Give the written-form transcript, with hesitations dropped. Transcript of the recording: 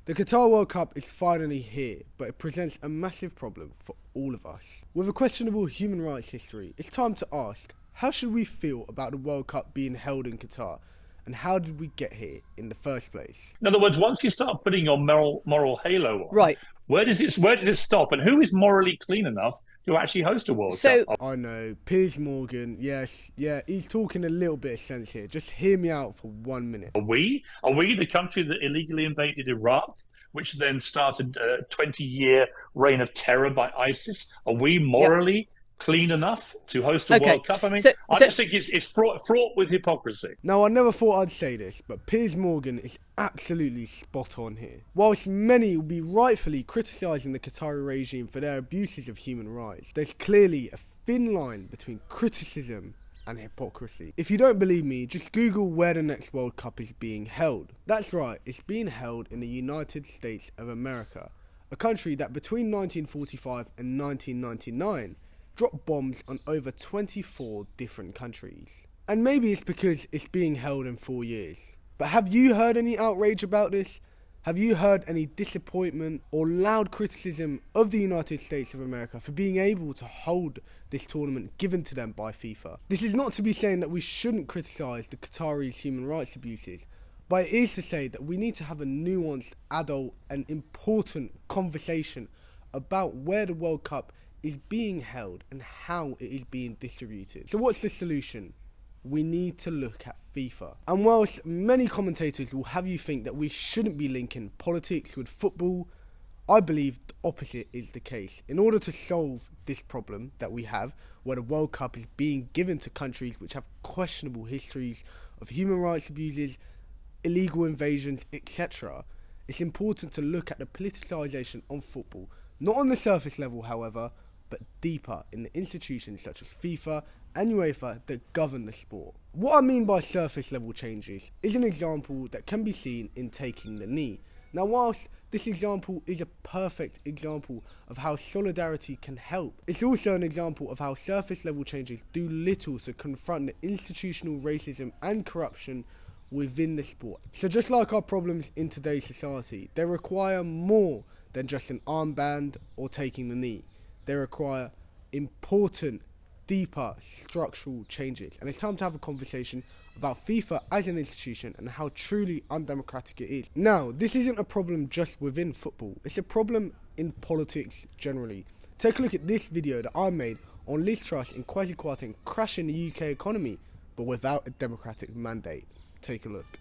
The Qatar World Cup is finally here, but it presents a massive problem for all of us. With a questionable human rights history, it's time to ask, how should we feel about the World Cup being held in Qatar? And how did we get here in the first place? In other words, once you start putting your moral halo on, Right. where does it stop? And who is morally clean enough to actually host a World Cup? I know, Piers Morgan, yes, he's talking a little bit of sense here. Just hear me out for 1 minute. Are we the country that illegally invaded Iraq, which then started a 20-year reign of terror by ISIS? Are we morally clean enough to host a World Cup? I mean, I just think it's fraught with hypocrisy. Now, I never thought I'd say this, but Piers Morgan is absolutely spot on here. Whilst many will be rightfully criticising the Qatari regime for their abuses of human rights, there's clearly a thin line between criticism and hypocrisy. If you don't believe me, just Google where the next World Cup is being held. That's right, it's being held in the United States of America, a country that between 1945 and 1999 dropped bombs on over 24 different countries. And maybe it's because it's being held in 4 years. But have you heard any outrage about this? Have you heard any disappointment or loud criticism of the United States of America for being able to hold this tournament given to them by FIFA? This is not to be saying that we shouldn't criticise the Qataris' human rights abuses, but it is to say that we need to have a nuanced, adult and important conversation about where the World Cup is being held and how it is being distributed. So what's the solution? We need to look at FIFA. And whilst many commentators will have you think that we shouldn't be linking politics with football, I believe the opposite is the case. In order to solve this problem that we have, where the World Cup is being given to countries which have questionable histories of human rights abuses, illegal invasions, etc., it's important to look at the politicisation of football, not on the surface level, however, but deeper in the institutions such as FIFA and UEFA that govern the sport. What I mean by surface level changes is an example that can be seen in taking the knee. Now, whilst this example is a perfect example of how solidarity can help, it's also an example of how surface level changes do little to confront the institutional racism and corruption within the sport. So just like our problems in today's society, they require more than just an armband or taking the knee. They require important, deeper structural changes. And it's time to have a conversation about FIFA as an institution and how truly undemocratic it is. Now, this isn't a problem just within football. It's a problem in politics generally. Take a look at this video that I made on Liz Truss and Kwasi Kwarteng crashing the UK economy, but without a democratic mandate. Take a look.